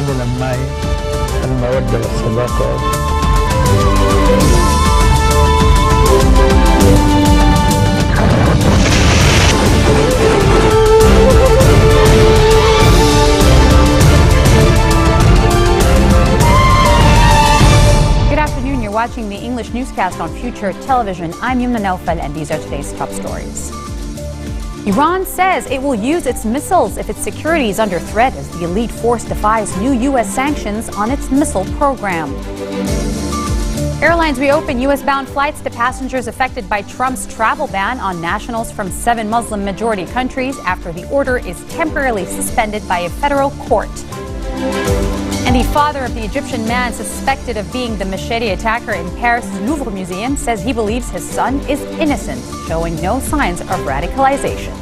يجعلنا معي المودة والصداقة. Good afternoon. You're watching the English newscast on Future Television. I'm Yumna Naufal, and these are today's top stories. Iran says it will use its missiles if its security is under threat as the elite force defies new U.S. sanctions on its missile program. Airlines reopen U.S.-bound flights to passengers affected by Trump's travel ban on nationals from 7 Muslim-majority countries after the order is temporarily suspended by a federal court. And the father of the Egyptian man suspected of being the machete attacker in Paris' Louvre Museum says he believes his son is innocent, showing no signs of radicalization.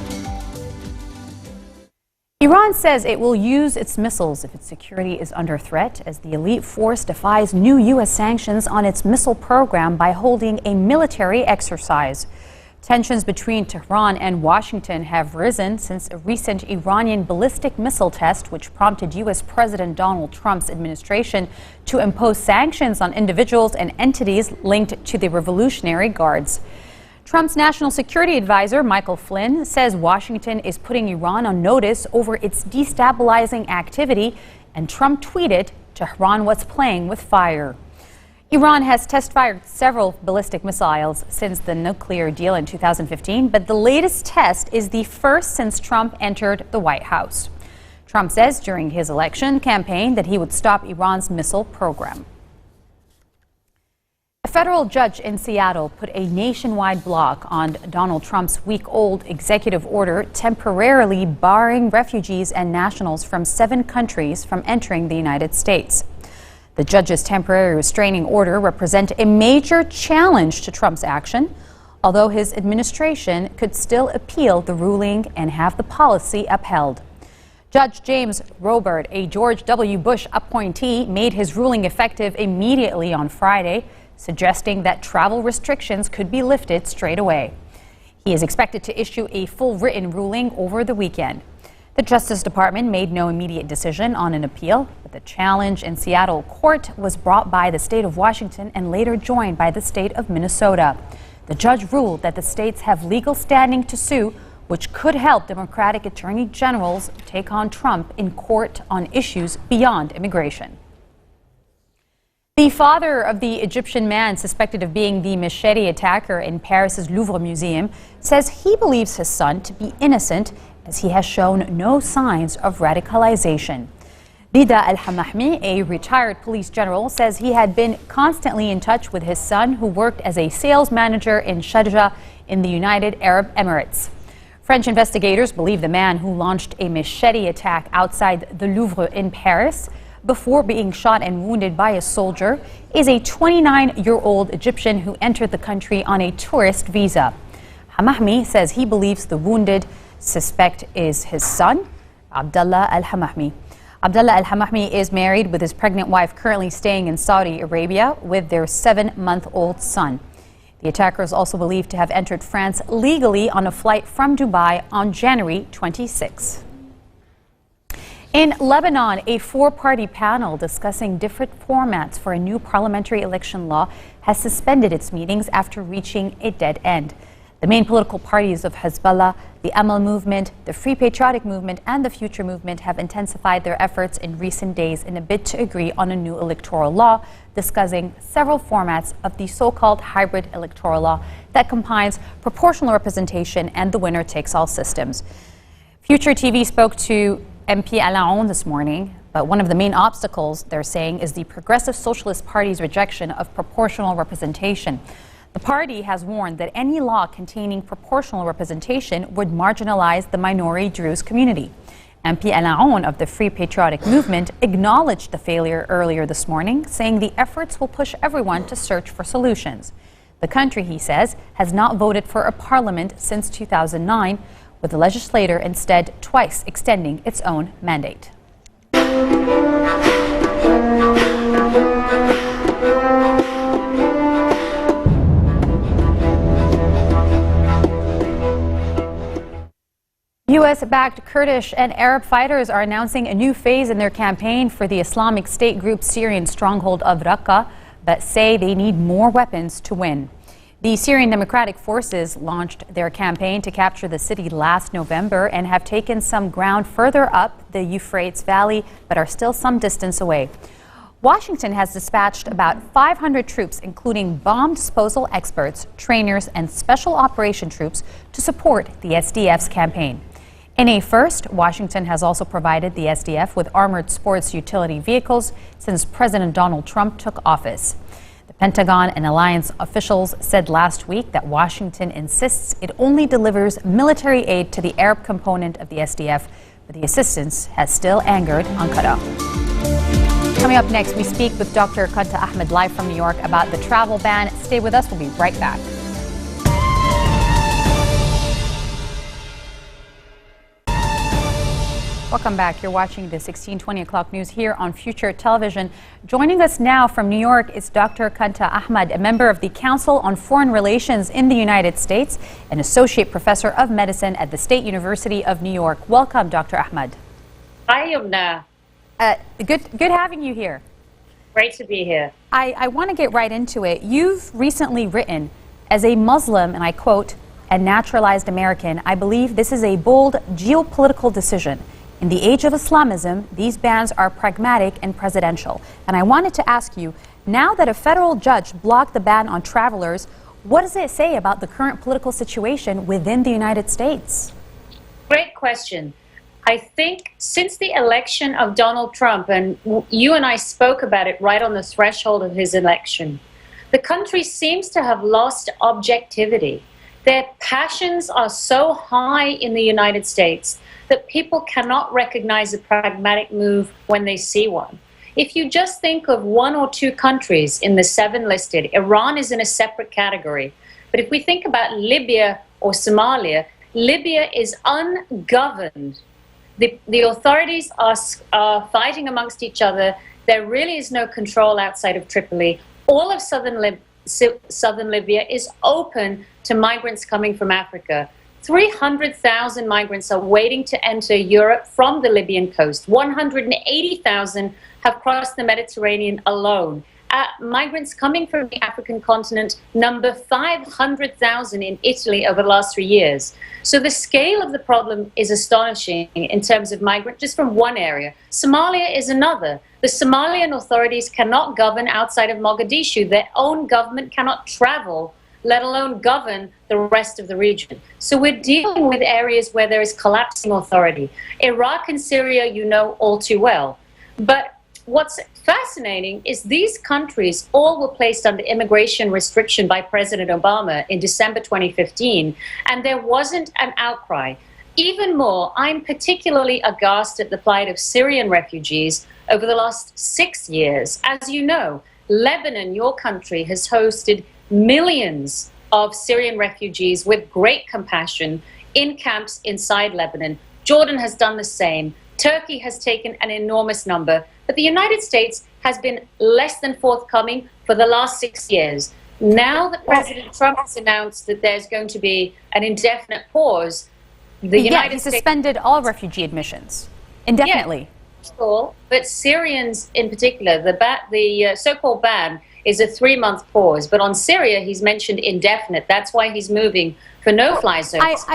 Iran says it will use its missiles if its security is under threat as the elite force defies new U.S. sanctions on its missile program by holding a military exercise. Tensions between Tehran and Washington have risen since a recent Iranian ballistic missile test, which prompted U.S. President Donald Trump's administration to impose sanctions on individuals and entities linked to the Revolutionary Guards. Trump's national security advisor, Michael Flynn, says Washington is putting Iran on notice over its destabilizing activity, and Trump tweeted, "Tehran was playing with fire." Iran has test-fired several ballistic missiles since the nuclear deal in 2015, but the latest test is the first since Trump entered the White House. Trump says during his election campaign that he would stop Iran's missile program. A federal judge in Seattle put a nationwide block on Donald Trump's week-old executive order temporarily barring refugees and nationals from 7 countries from entering the United States. The judge's temporary restraining order represents a major challenge to Trump's action, although his administration could still appeal the ruling and have the policy upheld. Judge James Robert, a George W. Bush appointee, made his ruling effective immediately on Friday, suggesting that travel restrictions could be lifted straight away. He is expected to issue a full written ruling over the weekend. The Justice Department made no immediate decision on an appeal, but the challenge in Seattle court was brought by the state of Washington and later joined by the state of Minnesota. The judge ruled that the states have legal standing to sue, which could help Democratic attorney generals take on Trump in court on issues beyond immigration. The father of the Egyptian man suspected of being the machete attacker in Paris' Louvre Museum says he believes his son to be innocent as he has shown no signs of radicalization. Rida Al-Hamahmi, a retired police general, says he had been constantly in touch with his son, who worked as a sales manager in Sharjah in the United Arab Emirates. French investigators believe the man who launched a machete attack outside the Louvre in Paris before being shot and wounded by a soldier is a 29-year-old Egyptian who entered the country on a tourist visa. Hamahmi says he believes the wounded suspect is his son, Abdullah Al-Hamahmi. Abdullah Al-Hamahmi is married with his pregnant wife, currently staying in Saudi Arabia with their 7-month-old son. The attacker is also believed to have entered France legally on a flight from Dubai on January 26. In Lebanon, a 4-party panel discussing different formats for a new parliamentary election law has suspended its meetings after reaching a dead end. The main political parties of Hezbollah, the Amal movement, the Free Patriotic movement, and the Future movement have intensified their efforts in recent days in a bid to agree on a new electoral law, discussing several formats of the so-called hybrid electoral law that combines proportional representation and the winner-takes-all systems. FutureTV spoke to MP Alaoun this morning, but one of the main obstacles, they're saying, is the Progressive Socialist Party's rejection of proportional representation. The party has warned that any law containing proportional representation would marginalize the minority Druze community. MP Alaoun of the Free Patriotic movement acknowledged the failure earlier this morning, saying the efforts will push everyone to search for solutions. The country, he says, has not voted for a parliament since 2009, with the legislature instead twice extending its own mandate. U.S.-backed Kurdish and Arab fighters are announcing a new phase in their campaign for the Islamic State group's Syrian stronghold of Raqqa, but say they need more weapons to win. The Syrian Democratic Forces launched their campaign to capture the city last November and have taken some ground further up the Euphrates Valley, but are still some distance away. Washington has dispatched about 500 troops, including bomb disposal experts, trainers, and special operation troops to support the SDF's campaign. In a first, Washington has also provided the SDF with armored sports utility vehicles since President Donald Trump took office. The Pentagon and alliance officials said last week that Washington insists it only delivers military aid to the Arab component of the SDF, but the assistance has still angered Ankara. Coming up next, we speak with Dr. Kanta Ahmed live from New York about the travel ban. Stay with us. We'll be right back. Welcome back. You're watching the 1620 o'clock news here on Future Television. Joining us now from New York is Dr. Kanta Ahmed, a member of the Council on Foreign Relations in the United States, an associate professor of medicine at the State University of New York. Welcome, Dr. Ahmed. Hi, Yumna. Good having you here. Great to be here. I want to get right into it. You've recently written, as a Muslim, and I quote, "a naturalized American, I believe this is a bold geopolitical decision. In the age of Islamism, these bans are pragmatic and presidential." And I wanted to ask you, now that a federal judge blocked the ban on travelers, what does it say about the current political situation within the United States? Great question. I think since the election of Donald Trump, and you and I spoke about it right on the threshold of his election, the country seems to have lost objectivity. Their passions are so high in the United States that people cannot recognize a pragmatic move when they see one. If you just think of one or two countries in the 7 listed, Iran is in a separate category. But if we think about Libya or Somalia, Libya is ungoverned. The authorities are fighting amongst each other. There really is no control outside of Tripoli. All of southern Libya is open to migrants coming from Africa. 300,000 migrants are waiting to enter Europe from the Libyan coast. 180,000 have crossed the Mediterranean alone. Migrants coming from the African continent number 500,000 in Italy over the last 3 years. So the scale of the problem is astonishing in terms of migrants just from one area. Somalia is another. The Somalian authorities cannot govern outside of Mogadishu. Their own government cannot travel, let alone govern the rest of the region. So we're dealing with areas where there is collapsing authority. Iraq and Syria, you know all too well. But what's fascinating is these countries all were placed under immigration restriction by President Obama in December 2015, and there wasn't an outcry. Even more, I'm particularly aghast at the plight of Syrian refugees over the last 6 years. As you know, Lebanon, your country, has hosted millions of Syrian refugees with great compassion in camps inside Lebanon. Jordan has done the same. Turkey has taken an enormous number. But the United States has been less than forthcoming for the last 6 years. Now that President Trump has announced that there's going to be an indefinite pause, the United States suspended all refugee admissions indefinitely. Yeah, but Syrians in particular, the so-called ban is a 3-month pause. But on Syria, he's mentioned indefinite. That's why he's moving for no-fly zones.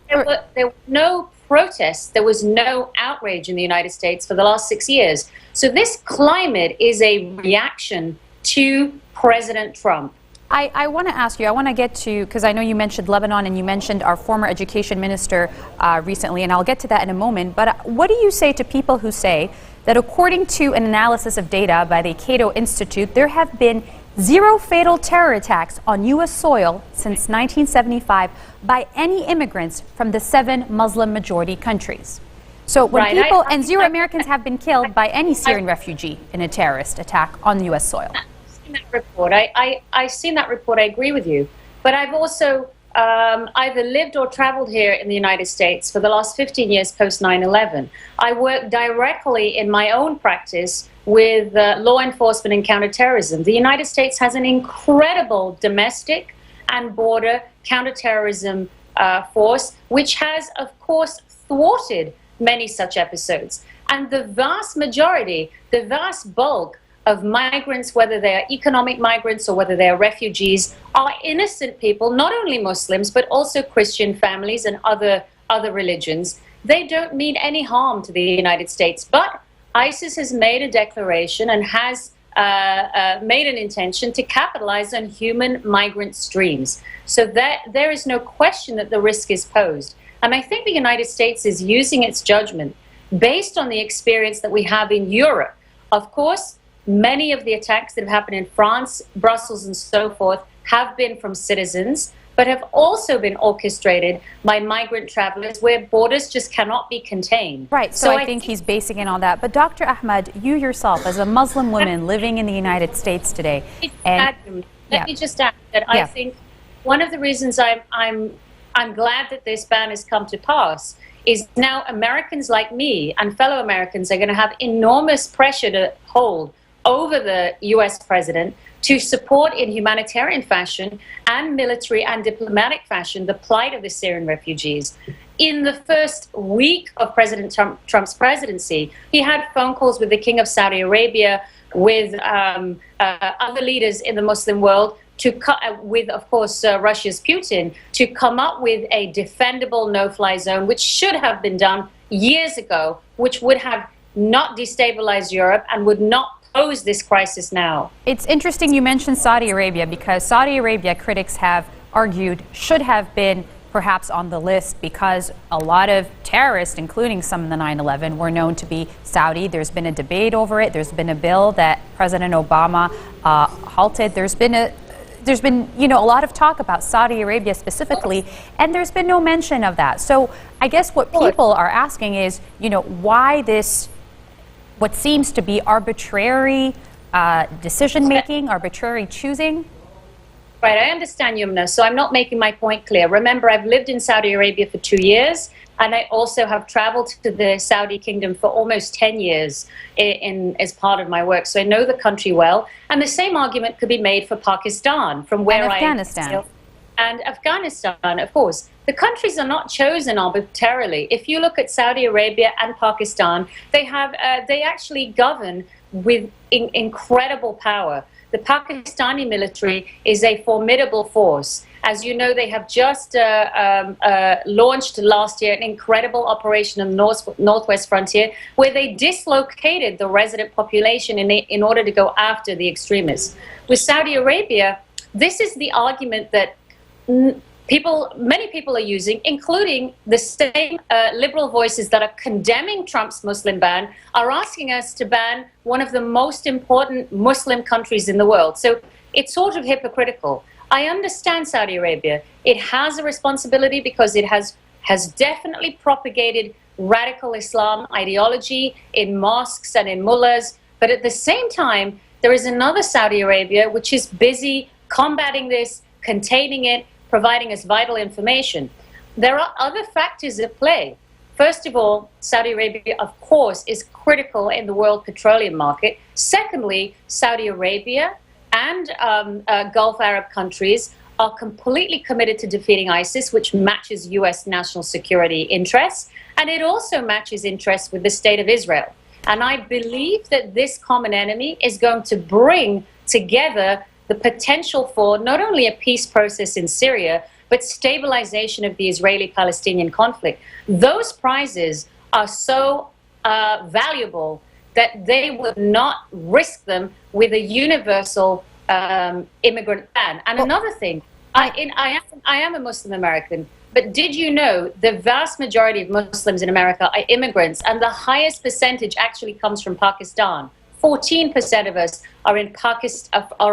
There were no protests. There was no outrage in the United States for the last 6 years. So this climate is a reaction to President Trump. I want to ask you, I want to get to, because I know you mentioned Lebanon and you mentioned our former education minister recently, and I'll get to that in a moment. But what do you say to people who say that according to an analysis of data by the Cato Institute, there have been 0 fatal terror attacks on U.S. soil since 1975 by any immigrants from the 7 Muslim majority countries? So when people, and 0 Americans have been killed by any Syrian refugee in a terrorist attack on U.S. soil. That report. I've seen that report. I agree with you. But I've also either lived or traveled here in the United States for the last 15 years post 9/11. I work directly in my own practice with law enforcement and counterterrorism. The United States has an incredible domestic and border counterterrorism force, which has, of course, thwarted many such episodes. And the vast majority, the vast bulk of migrants, whether they are economic migrants or whether they are refugees, are innocent people, not only Muslims, but also Christian families and other religions. They don't mean any harm to the United States. But ISIS has made a declaration and has made an intention to capitalize on human migrant streams. So that there is no question that the risk is posed. And I think the United States is using its judgment based on the experience that we have in Europe. Of course, many of the attacks that have happened in France, Brussels, and so forth have been from citizens, but have also been orchestrated by migrant travelers where borders just cannot be contained. Right, so I think he's basing it on that. But Dr. Ahmad, you yourself, as a Muslim woman living in the United States today, let me just add that I think one of the reasons I'm glad that this ban has come to pass is now Americans like me and fellow Americans are going to have enormous pressure to hold over the US president to support in humanitarian fashion and military and diplomatic fashion the plight of the Syrian refugees. In the first week of President Trump's presidency, he had phone calls with the King of Saudi Arabia, with other leaders in the Muslim world, with, of course, Russia's Putin, to come up with a defendable no-fly zone, which should have been done years ago, which would have not destabilized Europe and would not pose this crisis now. It's interesting you mentioned Saudi Arabia, because Saudi Arabia, critics have argued, should have been perhaps on the list because a lot of terrorists, including some in the 9/11, were known to be Saudi. There's been a debate over it. There's been a bill that President Obama halted. There's been a lot of talk about Saudi Arabia specifically, and there's been no mention of that. So I guess what people are asking is, why this, what seems to be arbitrary decision-making, arbitrary choosing? Right, I understand, Yumna. So I'm not making my point clear. Remember, I've lived in Saudi Arabia for 2 years, and I also have traveled to the Saudi kingdom for almost 10 years as part of my work. So I know the country well. And the same argument could be made for Pakistan, from where and I Afghanistan. And Afghanistan, of course. The countries are not chosen arbitrarily. If you look at Saudi Arabia and Pakistan, they actually govern with incredible power. The Pakistani military is a formidable force. As you know, they have just launched last year an incredible operation in the northwest frontier where they dislocated the resident population in order to go after the extremists. With Saudi Arabia, this is the argument that many people are using, including the same liberal voices that are condemning Trump's Muslim ban, are asking us to ban one of the most important Muslim countries in the world. So it's sort of hypocritical. I understand Saudi Arabia. It has a responsibility because it has definitely propagated radical Islam ideology in mosques and in mullahs. But at the same time, there is another Saudi Arabia which is busy combating this, containing it, providing us vital information. There are other factors at play. First of all, Saudi Arabia, of course, is critical in the world petroleum market. Secondly, Saudi Arabia and Gulf Arab countries are completely committed to defeating ISIS, which matches U.S. national security interests, and it also matches interests with the State of Israel. And I believe that this common enemy is going to bring together the potential for not only a peace process in Syria, but stabilization of the Israeli-Palestinian conflict. Those prizes are so valuable that they would not risk them with a universal immigrant ban. And another thing, I am a Muslim American, but did you know the vast majority of Muslims in America are immigrants, and the highest percentage actually comes from Pakistan? 14% of us are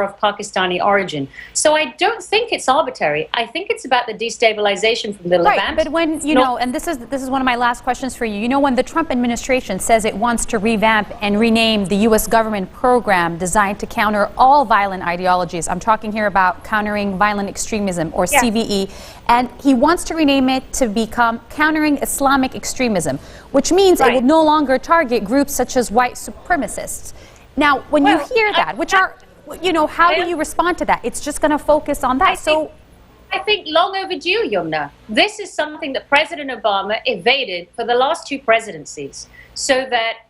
of Pakistani origin. So I don't think it's arbitrary. I think it's about the destabilization from the Levant. Right, but when, and this is one of my last questions for you. When the Trump administration says it wants to revamp and rename the U.S. government program designed to counter all violent ideologies, I'm talking here about countering violent extremism, or CVE, and he wants to rename it to become countering Islamic extremism, which means it will no longer target groups such as white supremacists. Now, when you hear that, how do you respond to that? It's just going to focus on that. I think long overdue, Yumna. This is something that President Obama evaded for the last two presidencies, so that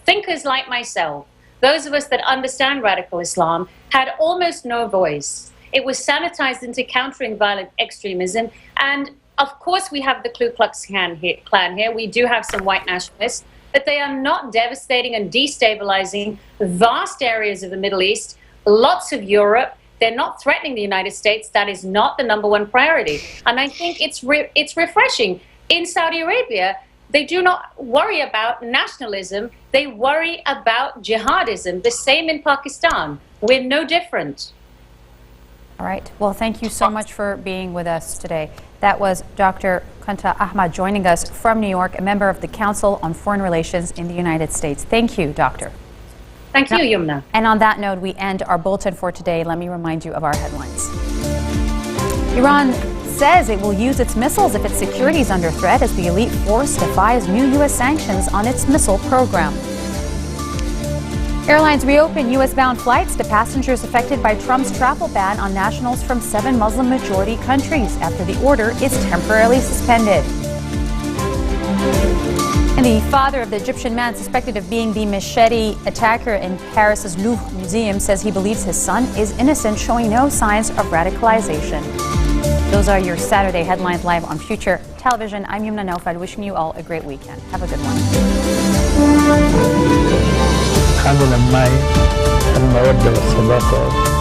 thinkers like myself, those of us that understand radical Islam, had almost no voice. It was sanitized into countering violent extremism. And of course, we have the Ku Klux Klan here. We do have some white nationalists, but they are not devastating and destabilizing vast areas of the Middle East, lots of Europe. They're not threatening the United States. That is not the number one priority. And I think it's refreshing. In Saudi Arabia, they do not worry about nationalism. They worry about jihadism. The same in Pakistan. We're no different. All right. Well, thank you so much for being with us today. That was Dr. Kanta Ahmad joining us from New York, a member of the Council on Foreign Relations in the United States. Thank you, Doctor. Thank you, Yumna. And on that note, we end our bulletin for today. Let me remind you of our headlines. Iran says it will use its missiles if its security is under threat as the elite force defies new U.S. sanctions on its missile program. Airlines reopen U.S.-bound flights to passengers affected by Trump's travel ban on nationals from 7 Muslim-majority countries after the order is temporarily suspended. And the father of the Egyptian man suspected of being the machete attacker in Paris's Louvre Museum says he believes his son is innocent, showing no signs of radicalization. Those are your Saturday headlines live on Future Television. I'm Yumna Naufal, wishing you all a great weekend. Have a good one. حاملا معي المودة والصداقة.